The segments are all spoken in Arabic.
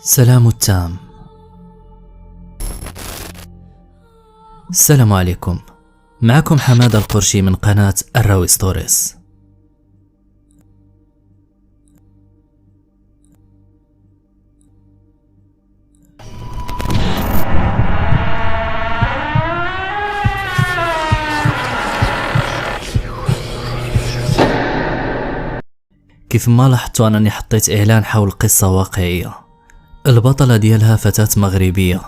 سلام التام. السلام عليكم، معكم حماد القرشي من قناة الراوي ستوريز. كيف ما لاحظتوا أنني حطيت إعلان حول قصة واقعية، البطلة ديالها فتاة مغربية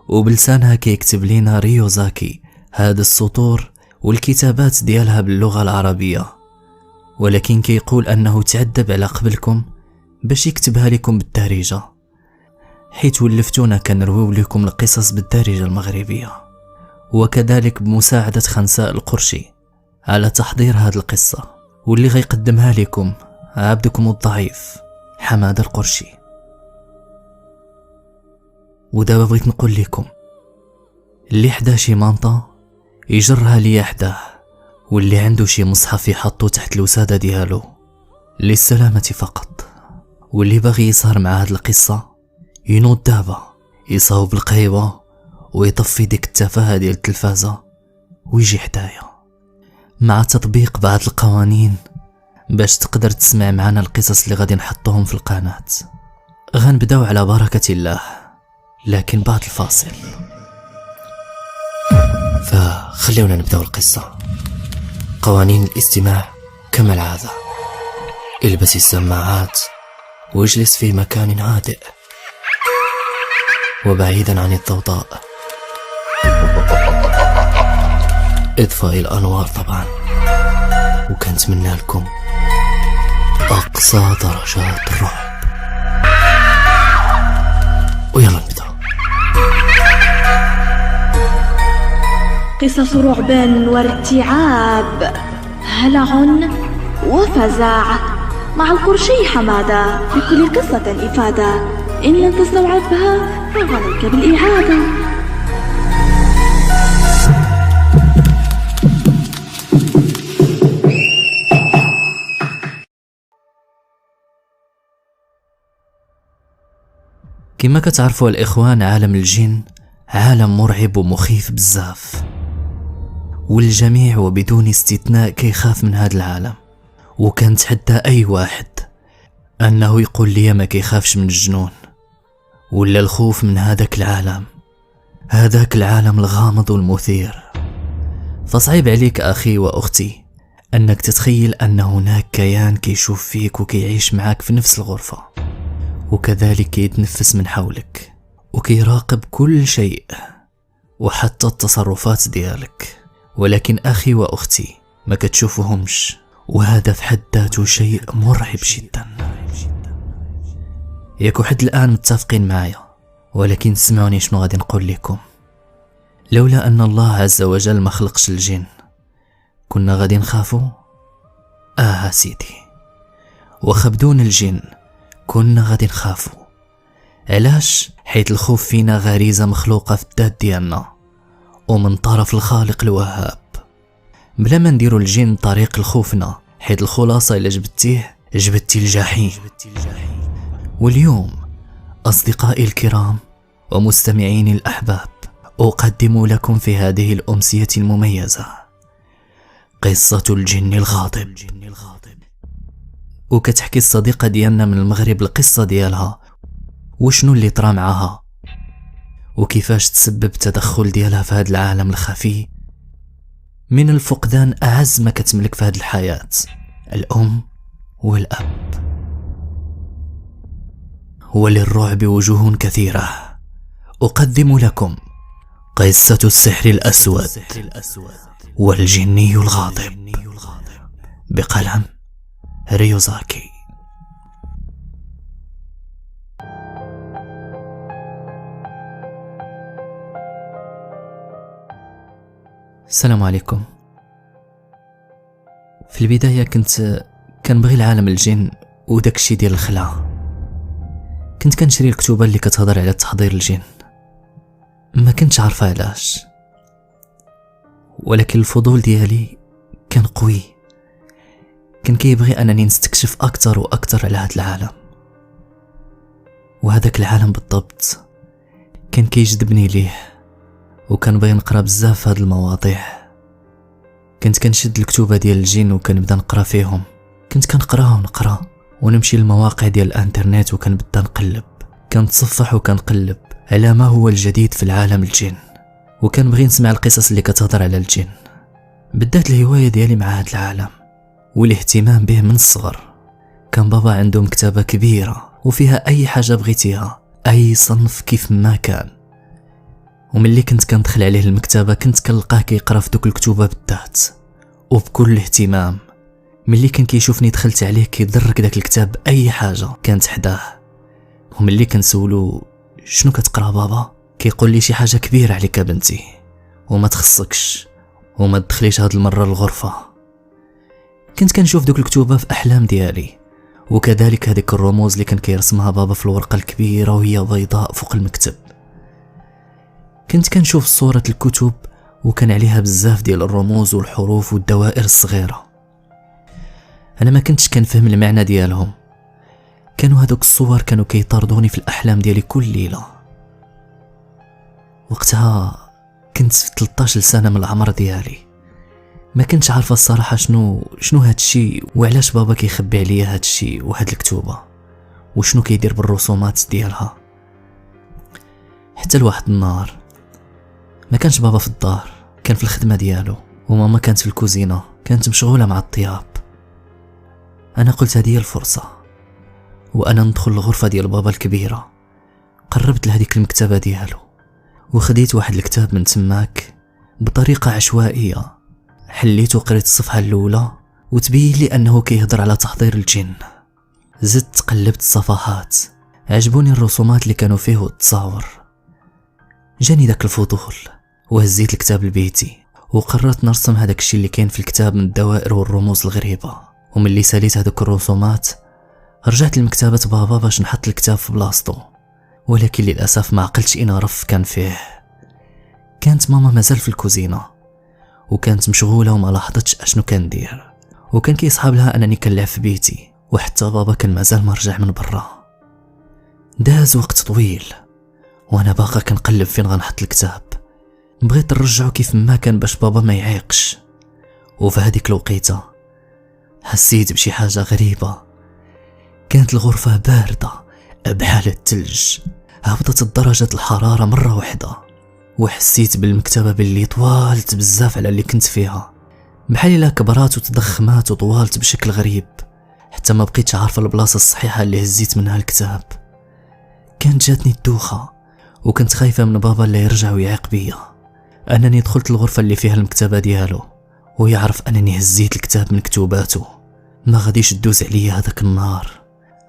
وبلسانها كيكتب لينا ريوزاكي هاد السطور والكتابات ديالها باللغة العربية، ولكن كيقول أنه تعذب على قبلكم باش يكتبها لكم بالدارجة، حيث ولفتونا كنرويو لكم القصص بالدارجة المغربية، وكذلك بمساعدة خنساء القرشي على تحضير هاد القصة، واللي غيقدمها لكم عبدكم الضعيف حماد القرشي. ودابا بغيت نقول لكم اللي حدا شي مانطا يجرها ليا حداه، واللي عنده شي مصحف يحطو تحت الوسادة ديالو للسلامة فقط، واللي باغي يسهر مع هاد القصة ينوض دابا يصاوب القهيوة ويطفي ديك التفاهة ديال التلفازة ويجي حدايا مع تطبيق بعض القوانين باش تقدر تسمع معنا القصص اللي غادي نحطوهم في القناة. غنبداو على بركة الله، لكن بعد الفاصل. فخليونا نبداو القصة. قوانين الاستماع كما العادة: البس السماعات واجلس في مكان هادئ وبعيدا عن الضوضاء. اطفئ الانوار طبعا، وكنتمنى لكم اقصى درجات الرعب. ويلا نبدا. قصص رعب وارتعاب، هلع وفزع، مع القرشي حمادة، بكل قصة إفادة، إن لم تستوعبها فعليك بالإعادة. كما كتعرفوا الإخوان، عالم الجن عالم مرعب ومخيف بزاف، والجميع وبدون استثناء كيخاف من هذا العالم، وكنتحدى أي واحد أنه يقول لي ما كيخافش من الجنون ولا الخوف من هذاك العالم الغامض والمثير. فصعيب عليك أخي وأختي أنك تتخيل أن هناك كيان كيشوف فيك وكيعيش معك في نفس الغرفة، وكذلك يتنفس من حولك وكيراقب كل شيء وحتى التصرفات ديالك، ولكن أخي وأختي ما كتشوفهمش، وهذا في حد ذاته شيء مرعب جدا. ياكو حد الآن متفقين معايا؟ ولكن سمعوني شنو غادي نقول لكم. لولا أن الله عز وجل ما خلقش الجن كنا غادي نخافوا؟ سيدي، وخبدون الجن كنا غادي نخافوا. علاش؟ حيث الخوف فينا غريزة مخلوقة في الذات ديالنا ومن طرف الخالق الوهاب، بلا ما نديرو الجن طريق لخوفنا، حيث الخلاصة إلا جبتي الجحيم. واليوم أصدقائي الكرام ومستمعيني الأحباب، أقدم لكم في هذه الأمسية المميزة قصة الجن الغاضب. وكتحكي الصديقة ديالنا من المغرب القصة ديالها وشنو اللي طرا معها، وكيفاش تسبب تدخل ديالها في هذا العالم الخفي من الفقدان أعز ما كتملك في هذه الحياة، الأم والأب. وللرعب وجوه كثيرة، أقدم لكم قصة السحر الأسود والجني الغاضب بقلم ريوزاكي. السلام عليكم. في البداية كنبغي العالم الجن وداك الشي ديال الخلعة. كنت كنشري الكتوبة اللي كتهضر على تحضير الجن، ما كنتش عارفة علاش، ولكن الفضول ديالي كان قوي، كان كيبغي أنني نستكشف أكثر وأكثر على هذا العالم. وهذاك العالم بالضبط كان كيجذبني ليه، وكان باغي نقرا بزاف هاد المواضيع. كنت كنشد الكتوبه ديال الجن وكنبدا نقرا فيهم، كنت كنقرا ونمشي للمواقع ديال الانترنت وكنبدا نقلب، كنتصفح وكنقلب على ما هو الجديد في العالم الجن، وكنبغي نسمع القصص اللي كتهضر على الجن. بدات الهوايه ديالي مع هاد العالم والاهتمام به من الصغر. كان بابا عنده مكتبه كبيره وفيها اي حاجه بغيتيها، اي صنف كيف ما كان. وملي كنت كندخل عليه المكتبه كنت كنلقاه كيقرا في دوك الكتوبه بالذات وبكل اهتمام. ملي كان كيشوفني دخلت عليه كيدرك داك الكتاب باي حاجه كانت حداه. وملي كنسولو شنو كتقرا بابا كيقول لي شي حاجه كبيره عليك بنتي وما تخصكش وما تدخليش هاد المره الغرفه. كنت كنشوف دوك الكتوبه في احلام ديالي، وكذلك هذيك الرموز اللي كان كيرسمها بابا في الورقه الكبيره وهي بيضاء فوق المكتب. كنت كنشوف صورة الكتب وكان عليها بزاف ديال الرموز والحروف والدوائر الصغيرة. أنا ما كنتش كنفهم المعنى ديالهم، كانوا هذوك الصور كانوا كيطاردوني في الأحلام ديالي كل ليلة. وقتها كنت في 13 سنة من العمر ديالي، ما كنتش عارفة الصراحة شنو هاد الشي وعلاش بابا كيخبي عليا هاد الشي وهاد الكتوبة وشنو كيدير بالرسومات ديالها. حتى لواحد النهار ما كانش بابا في الدار، كان في الخدمة ديالو، وماما كانت في الكوزينة كانت مشغولة مع الطياب. أنا قلت هذه الفرصة، وأنا ندخل الغرفة ديال بابا الكبيرة. قربت لهذيك المكتبة ديالو وخديت واحد الكتاب من تماك بطريقة عشوائية، حليت وقريت الصفحة الأولى وتبين لي أنه كيهضر على تحضير الجن. زدت قلبت الصفحات، عجبوني الرسومات اللي كانوا فيه والتصاور. جاني داك الفضول وهزيت الكتاب لبيتي وقررت نرسم هذاك الشيء اللي كاين في الكتاب من الدوائر والرموز الغريبة. وملي ساليت هذوك الرسومات رجعت لمكتبة بابا باش نحط الكتاب في بلاصتو، ولكن للأسف ما عقلتش إن رف كان فيه. كانت ماما مازال في الكوزينة وكانت مشغولة وما لاحظتش اشنو كندير، وكان كيصحاب لها أنني كنلعب في بيتي، وحتى بابا كان مازال مرجع من برا. داز وقت طويل وانا باقا كنقلب فين غنحط الكتاب، بغيت نرجعو كيف ما كان باش بابا ما يعيقش. وفي هذيك الوقيته حسيت بشي حاجه غريبه، كانت الغرفه بارده بحال الثلج، هبطت درجه الحراره مره واحده، وحسيت بالمكتبه باللي طوالت بزاف على اللي كنت فيها، بحال الا كبرات وتضخمات وطوالت بشكل غريب، حتى ما بقيتش عارفه البلاصه الصحيحه اللي هزيت منها الكتاب. كانت جاتني الدوخه وكنت خايفة من بابا اللي يرجع ويعيق بيا. أنني دخلت الغرفة اللي فيها المكتبة ديالو ويعرف أنني هزيت الكتاب من كتوباته، ما غاديش تدوز عليا هذاك النهار،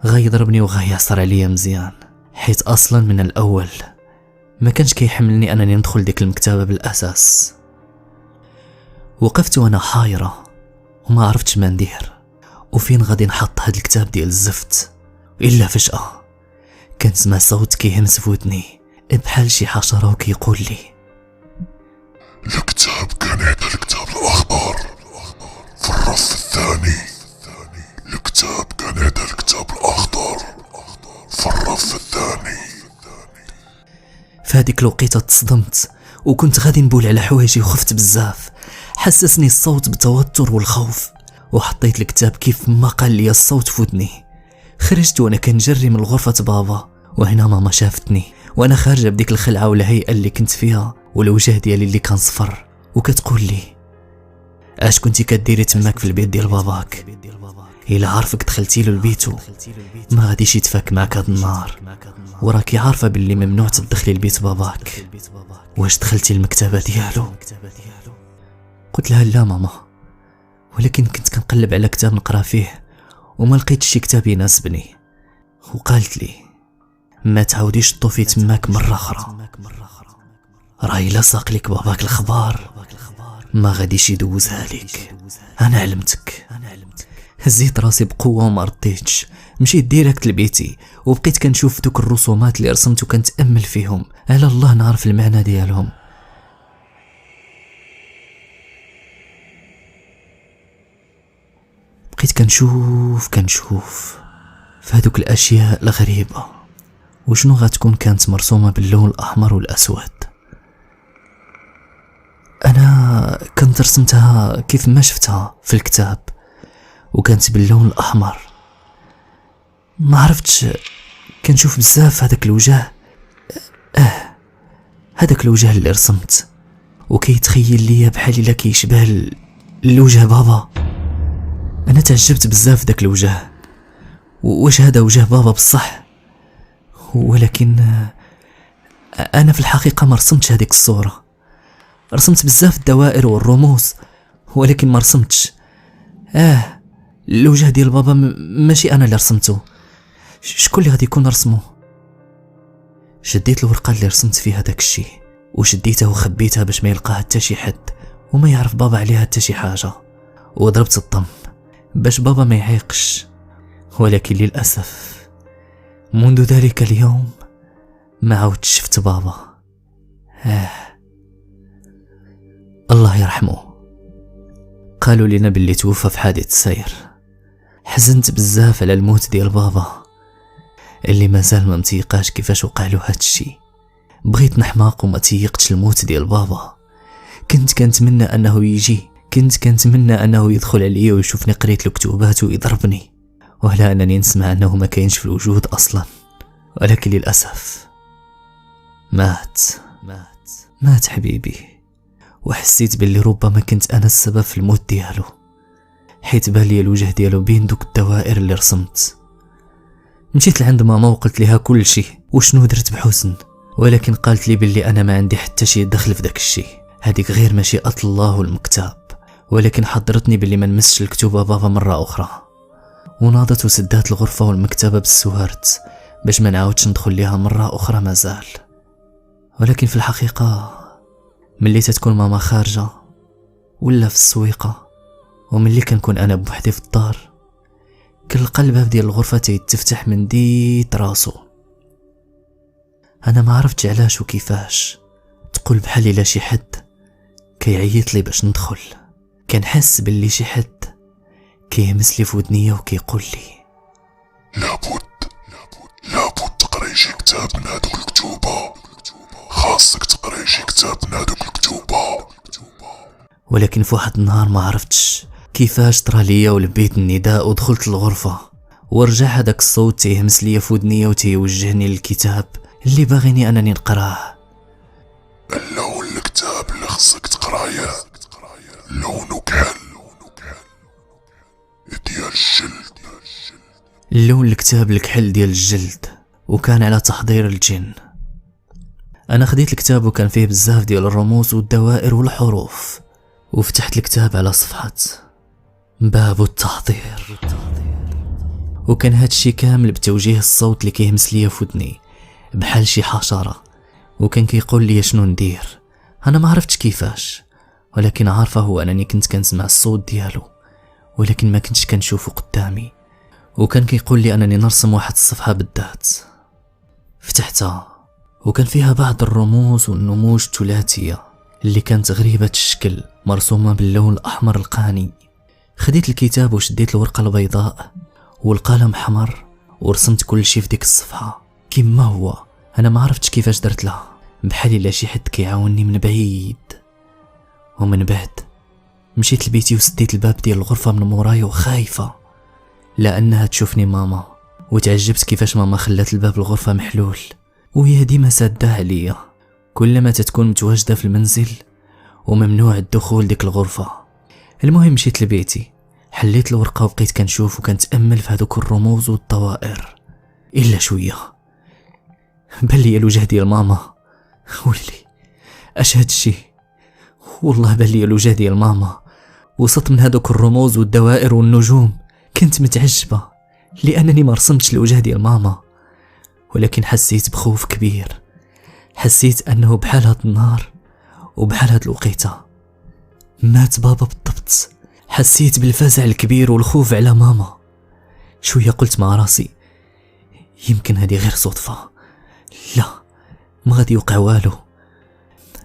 غيضربني وغيعصر عليا مزيان، حيت أصلا من الأول ما كانش كيحملني أنني ندخل ديك المكتبة بالأساس. وقفت وأنا حايرة وما عرفتش ما ندير وفين غادي نحط هاد الكتاب ديال الزفت. إلا فجأة كنسمع صوت كيهمس في ودني بحال شي حشرة وكيقول لي الكتاب كان هذا الكتاب الأخضر في الرف الثاني. الكتاب كان هذا الكتاب الأخضر في الرف الثاني. في هذيك الوقيته تصدمت وكنت غادي نبول على حوايجي وخفت بزاف. حسسني الصوت بالتوتر والخوف وحطيت الكتاب كيف ما قال لي الصوت في ودني. خرجت وانا كنجري من غرفة بابا، وهنا ماما شافتني وانا خارجه بديك الخلعه والهيئه اللي كنت فيها والوجه ديالي اللي كان صفر، وكتقول لي اش كنتي كديري تماك في البيت ديال باباك؟ الا عارفك دخلتي له لبيتو ما غاديش يتفاك معك هاد النهار، وراكي عارفه باللي ممنوع تدخلي لبيت باباك. واش دخلتي المكتبه ديالو؟ قلت لها لا ماما، ولكن كنت كنقلب على كتاب نقرا فيه وما لقيتش شي كتاب يناسبني. وقالت لي ما تعاوديش تطوفي تماك مرة أخرى، راه إلا ساق لك باباك الخبار ما غاديش يدوزها لك. أنا علمتك. هزيت راسي بقوة وما رديتش، مشيت ديريكت لبيتي وبقيت كنشوف دوك الرسومات اللي رسمت وكنتأمل فيهم، على الله نعرف المعنى ديالهم. بقيت كنشوف في هذوك الأشياء الغريبة وشنو غتكون كانت مرسومة باللون الأحمر والأسود. أنا كنت رسمتها كيف ما شفتها في الكتاب وكانت باللون الأحمر. ما عرفتش، كنشوف بزاف هذاك الوجه، هذاك الوجه اللي رسمت وكيتخيل ليا بحال الا كيشبه الوجه بابا. انا تعجبت بزاف داك الوجه، واش هذا وجه بابا بصح؟ ولكن انا في الحقيقه ما رسمتش هذيك الصوره. رسمت بزاف الدوائر والرموز ولكن ما رسمتش الوجه ديال بابا. ماشي انا اللي رسمته. شكون اللي غادي يكون رسمه؟ شديت الورقه اللي رسمت فيها داك الشيء وشديتها وخبيتها باش ما يلقاها حتى شي حد وما يعرف بابا عليها حتى شي حاجه، وضربت الطم باش بابا ما يعيقش. ولكن للاسف منذ ذلك اليوم ما عودت شفت بابا. الله يرحمه. قالوا لنا باللي توفى في حادث سير. حزنت بزاف على الموت ديال بابا اللي مازال ما متيقاش كيفاش وقع له هاد الشي. بغيت نحماق وما تيقتش الموت ديال بابا. كنت كنتمنى انه يجي، كنت كنتمنى انه يدخل عليا ويشوفني قريت له كتوبات ويضربني، ولا انني نسمع انه ما كاينش في الوجود اصلا. ولكن للاسف مات حبيبي. وحسيت باللي ربما كنت انا السبب في الموت ديالو، حيت بالي الوجه ديالو بين دوك الدوائر اللي رسمت. مشيت لعند ماما وقلت لها كل شيء وشنو درت بحسن، ولكن قالت لي باللي انا ما عندي حتى شي دخل في داك الشيء، هذيك غير مشيئة الله والمكتاب. ولكن حضرتني باللي ما نمسش الكتوبه بابا مره اخرى، وناضت وسدات الغرفه والمكتبه بالسوارت باش ما نعاودش ندخل ليها مره اخرى مازال. ولكن في الحقيقه ملي تتكون ماما خارجه ولا في السويقه، وملي كنكون انا بوحدي في الدار، كنلقى الباب ديال الغرفه تيتفتح من ديت راسو. انا ما عرفتش علاش وكيفاش، تقول بحال الا شي حد كيعيط لي باش ندخل. كنحس باللي شي حد كيهمس لي في ودنيا وكيقول لي لابد تقراي شي كتاب من هادوك الكتوبه، خاصك تقراي شي كتاب من هادوك الكتوبه. ولكن في واحد النهار ما عرفتش كيفاش طرا ليا ولبيت النداء ودخلت الغرفه، ورجع هذاك الصوت تيهمس ليا في ودنيا وتيوجهني للكتاب اللي باغيني انني نقراه. اللون الكتاب اللي خصك تقرايه لونه كحل ديال الجلد. اللون الكتاب الكحل ديال الجلد، وكان على تحضير الجن. انا خديت الكتاب وكان فيه بزاف ديال الرموز والدوائر والحروف، وفتحت الكتاب على صفحة باب التحضير، وكان هادشي كامل بتوجيه الصوت اللي كيهمس ليا في ودني بحال شي حشرة، وكان كيقول لي شنو ندير. انا ما عرفتش كيفاش، ولكن عارفه هو انني كنت كنسمع الصوت ديالو ولكن ما كنتش كنشوفه قدامي. وكان كيقول لي انني نرسم واحد الصفحة بالذات. فتحتها وكان فيها بعض الرموز والنموذج الثلاثية اللي كانت غريبة الشكل مرسومة باللون الأحمر القاني. خديت الكتاب وشديت الورقة البيضاء والقلم حمر ورسمت كل شي في ديك الصفحة كما هو. أنا ما عرفتش كيفاش درت لها، بحال إلا شي حد كيعاونني من بعيد. ومن بعد مشيت لبيتي وسديت الباب ديال الغرفة من موراي وخايفة لأنها تشوفني ماما، وتعجبت كيفاش ماما خلات الباب الغرفة محلول وهي ديما سادة عليا كلما تتكون متواجدة في المنزل وممنوع الدخول ديك الغرفة. المهم مشيت لبيتي، حليت الورقة وبقيت كنشوف وكنتأمل في هذوك الرموز والطوائر. إلا شوية بان لي الوجه ديال ماما. ولي اش هاد الشي؟ والله بان لي الوجه ديال ماما وسط من هذوك الرموز والدوائر والنجوم. كنت متعجبة لأنني ما رسمتش الوجه ديال ماما، ولكن حسيت بخوف كبير. حسيت أنه بحال هاد النهار وبحال هاد الوقيته مات بابا بالضبط. حسيت بالفزع الكبير والخوف على ماما. شوية قلت مع راسي يمكن هذه غير صدفة، لا ما غادي يوقع والو.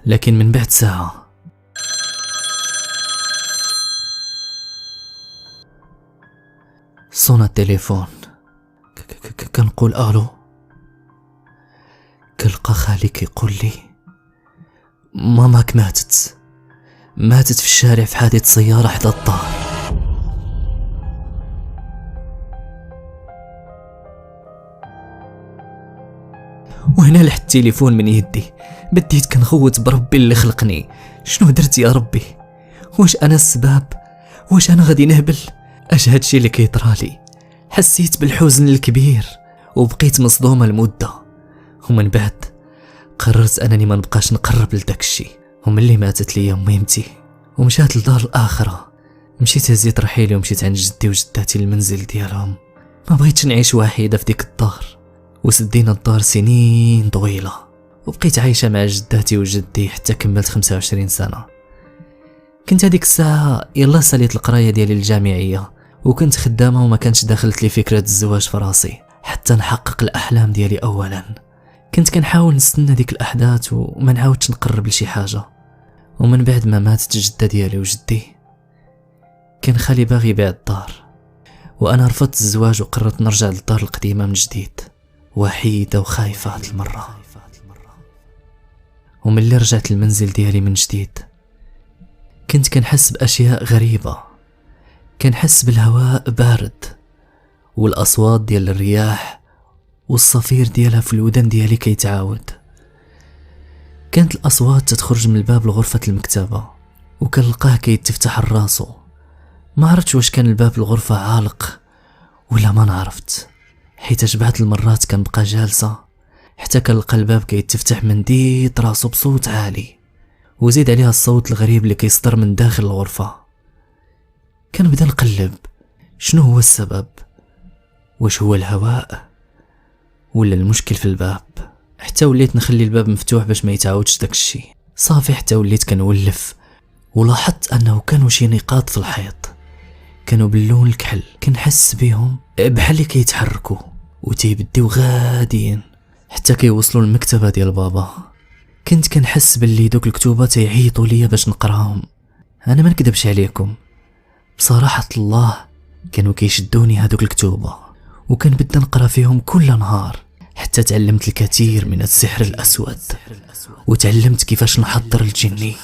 لكن من بعد ساعة صونا التليفون. كنقول الو كنلقى خالي كيقول لي ماماك ماتت في الشارع في حادث سيارة حدا الدار. وهنا لحت التليفون من يدي، بديت كنغوت بربي اللي خلقني. شنو درت يا ربي؟ واش انا السباب؟ واش انا غادي نهبل؟ اش هادشي اللي كيطرالي؟ حسيت بالحزن الكبير وبقيت مصدومة لمدة، ومن بعد قررت انني ما نبقاش نقرب لداك الشيء. وملي ماتت لي ميمتي ومشات لدار الاخره، مشيت هزيت رحيلي ومشيت عند جدي وجداتي المنزل ديالهم. ما بغيتش نعيش وحيدة في ديك الدار، وسدينا الدار سنين طويلة، وبقيت عايشة مع جداتي وجدي حتى كملت 25 سنة. كنت هذيك الساعة يلا ساليت القراية ديالي الجامعية، وكنت خدامة وما كانش داخلت لي فكرة الزواج في راسي حتى نحقق الأحلام ديالي. أولا كنت كنحاول نستنى ديك الأحداث وما نعاودش نقرب لشي حاجة. ومن بعد ما ماتت جدة ديالي وجدي، كان خالي باغي يبيع الدار، وأنا رفضت الزواج وقررت نرجع للدار القديمة من جديد، وحيدة وخايفة هاد المرة. وملي رجعت المنزل ديالي من جديد كنت كنحس بأشياء غريبة. كنحس بالهواء بارد، والأصوات ديال الرياح والصفير ديالها في الودن ديالي كيتعاود. كانت الأصوات تتخرج من الباب لغرفة المكتبة، وكنلقاه كيتفتح الراسو. ما عرفتش واش كان الباب الغرفة عالق ولا ما نعرفت، حيت بعض المرات كنبقى جالسة حتى كنلقى الباب كيتفتح من ديت راسو بصوت عالي، وزيد عليها الصوت الغريب اللي كيصدر من داخل الغرفة. كنبدا نقلب شنو هو السبب، واش هو الهواء ولا المشكل في الباب. حتى وليت نخلي الباب مفتوح باش ما يتعاودش داك الشيء. صافي حتى وليت كنولف، ولاحظت انه كانوا شي نقاط في الحيط كانوا باللون الكحل، كنحس بيهم بحال اللي كيتحركوا وتيبديو غاديين حتى كيوصلوا للمكتبه ديال بابا. كنت كنحس باللي دوك الكتوبات تيعيطوا ليا باش نقراهم. انا ما نكذبش عليكم، بصراحه الله كانوا كيشدوني هذوك الكتوبه، وكنبدا نقرا فيهم كل نهار حتى تعلمت الكثير من السحر الأسود، وتعلمت كيفاش نحضر الجني.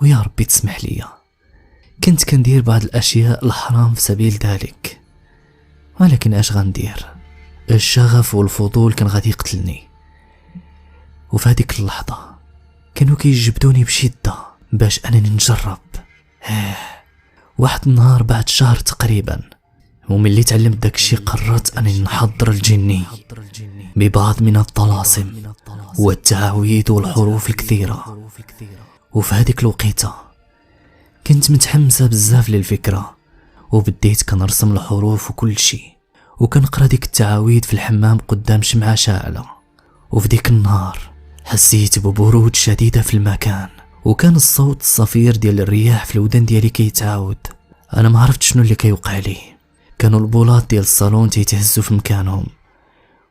ويا ربي تسمح لي، كنت كندير بعض الأشياء الحرام في سبيل ذلك، ولكن اش غندير؟ الشغف والفضول كان غادي يقتلني. وفي هذيك اللحظة كانوا كيجبدوني بشدة باش أنني نجرب. واحد النهار بعد شهر تقريبا، وملي تعلمت داك الشي قررت أنني نحضر الجني ببعض من الطلاسم والتعاويذ والحروف الكثيرة. وفي هذيك الوقيته كنت متحمسة بزاف للفكرة، وبديت كنرسم الحروف وكل شي، وكنقرا ديك التعاويذ في الحمام قدام شمعة شاعلة. وفي ديك النهار حسيت ببرود شديدة في المكان، وكان الصوت الصفير ديال الرياح في الودن ديالي كيتعاود. أنا ما عرفت شنو اللي كيوقع لي، كانوا البولات ديال الصالون تيتهزوا في مكانهم،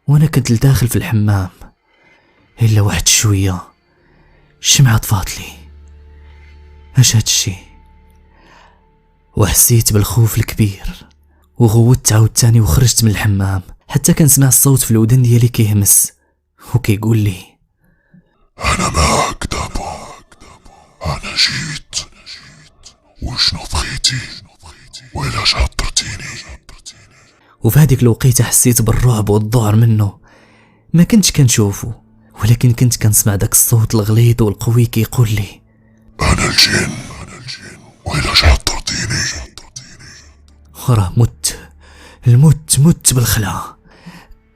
وانا كنت لداخل في الحمام. الا واحد شويه الشمعة طفات لي. اش هادشي؟ وحسيت بالخوف الكبير، وغوت عاوتاني وخرجت من الحمام حتى كنسمع الصوت في الودن ديالي كيهمس وكيقول لي انا معك دابا، انا جيت. وشنو بغيتي؟ ويلاش عطرتيني؟ وفي هذيك الوقيته حسيت بالرعب والذعر منه. ما كنتش كنشوفه، ولكن كنت كنسمع داك الصوت الغليظ والقوي كيقول لي انا الجن، ويلاش عطرتيني؟ وراه مت بالخلع.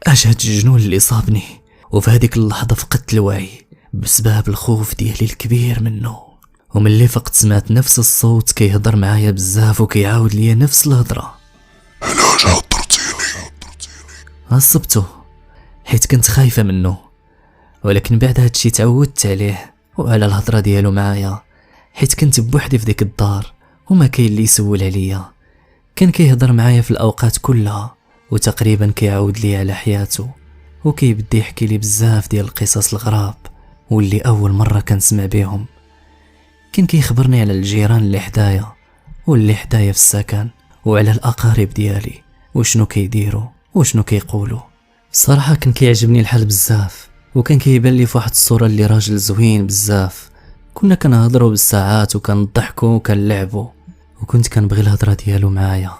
اش هاد الجنون اللي صابني؟ وفي هذيك اللحظه فقدت الوعي بسبب الخوف ديالي الكبير منه. وملي فقت سمعت نفس الصوت كيهضر معايا بزاف وكيعاود ليا نفس الهضره. علاش عطرتيني؟ عصبته حيت كنت خايفه منه، ولكن بعد هادشي تعودت عليه وعلى الهضره ديالو معايا، حيت كنت بوحدي في ديك الدار وما كاين اللي يسول عليا. كان كيهضر معايا في الاوقات كلها، وتقريبا كيعاود لي على حياته، وكيبدا يحكي لي بزاف ديال القصص الغراب واللي اول مره كنسمع بهم. كان كيخبرني على الجيران اللي حدايا واللي حدايا في السكن، وعلى الاقارب ديالي وشنو كيديروا وشنو كيقولوا. الصراحه كان كيعجبني الحال بزاف، وكان كيبان لي في واحد الصورة اللي راجل زوين بزاف. كنا كنهضروا بالساعات وكنضحكوا وكنلعبوا، وكنت كنبغي الهضره ديالو معايا.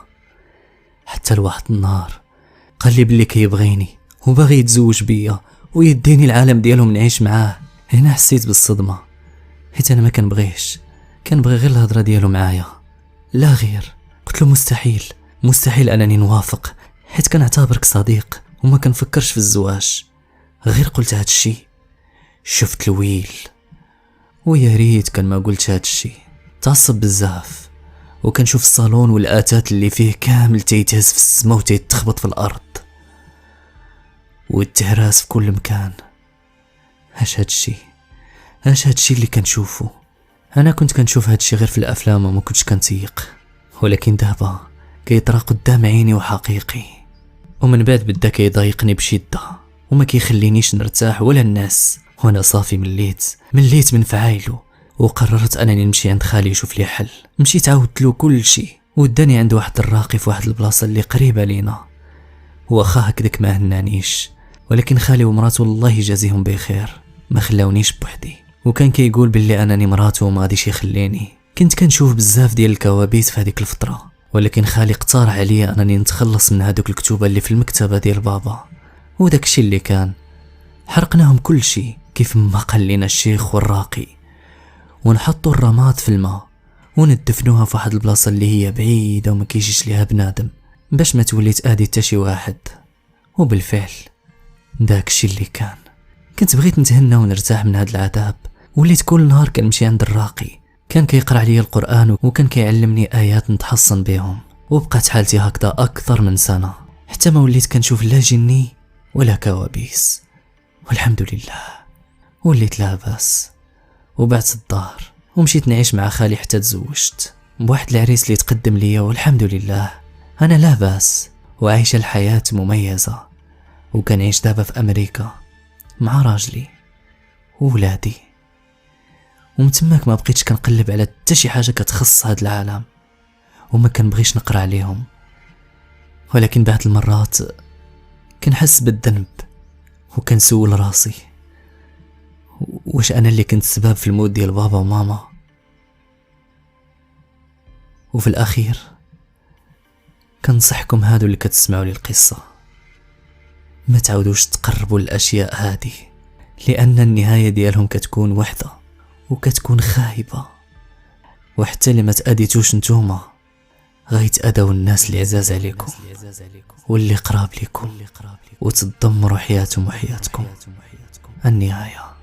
حتى لواحد النهار قال لي بلي كيبغيني وباغي يتزوج بيا ويديني العالم ديالو نعيش معاه. هنا حسيت بالصدمه، حيت انا ما كنبغيش، كنبغي غير الهضره ديالو معايا لا غير. قلت له مستحيل انني نوافق، حيت كنعتبرك صديق وما كنفكرش في الزواج. غير قلت هاد الشي شفت الويل، ويا ريت كان ما قلت هاد الشي. تعصب بزاف وكنشوف الصالون والآتات اللي فيه كامل تيتهز في السما وتيتخبط في الارض والتهراس في كل مكان. اش هادشي اللي كنشوفه. انا كنت كنشوف هادشي غير في الافلام وما كنتش كنتيق، ولكن دابا كيطرا قدام عيني وحقيقي. ومن بعد بدا كيضايقني بشده وما كيخلينيش نرتاح ولا الناس. وانا صافي مليت من فعايله، وقررت انني نمشي عند خالي يشوف لي حل. مشيت عاودت له كل شيء، وداني عند واحد الراقي في واحد البلاصه اللي قريبه لينا. واخا هكذاك ما هنانيش، ولكن خالي ومراته الله يجازيهم بخير ما خلاونيش بوحدي. وكان كيقول باللي انني مراته وما غاديش يخليني. كنت كنشوف بزاف ديال الكوابيس في هذيك الفتره، ولكن خالي اقترح عليا انني نتخلص من هذوك الكتوبه اللي في المكتبه ديال بابا. وداك الشيء اللي كان حرقناهم كل شيء كيف ما قال لنا الشيخ والراقي، ونحطوا الرماد في الماء وندفنوها في واحد البلاصه اللي هي بعيده وما كيجيش ليها بنادم، باش ما تولي تأذي حتى شي واحد. وبالفعل داك الشيء اللي كان. كنت بغيت نتهنى ونرتاح من هذا العذاب، وليت كل نهار كنمشي عند الراقي. كان كيقرا عليا القرآن وكان كيعلمني آيات نتحصن بهم. وبقات حالتي هكذا أكثر من سنة، حتى ما وليت كنشوف لا جني ولا كوابيس، والحمد لله وليت لاباس. وبعت الدار ومشيت نعيش مع خالي حتى تزوجت بواحد العريس اللي تقدم ليا، والحمد لله أنا لاباس وعايشة الحياة مميزة. وكنعيش دابا في أمريكا مع راجلي وولادي، ومن تماك ما بقيتش كنقلب على حتى شي حاجه كتخص هاد العالم، وما كنبغيش نقرا عليهم. ولكن بعض المرات كنحس بالذنب وكنسول راسي، واش انا اللي كنت سبب في الموت ديال بابا وماما؟ وفي الاخير كنصحكم هادو اللي كتسمعوا لي القصه ما تعودوش تقربوا الاشياء هذه، لان النهايه ديالهم كتكون وحده وكتكون خايبه. وحتى اللي ما تأذيتوش نتوما غيتأذوا الناس اللي عزاز عليكم واللي قراب لكم، وتدمروا حياتهم وحياتكم. النهايه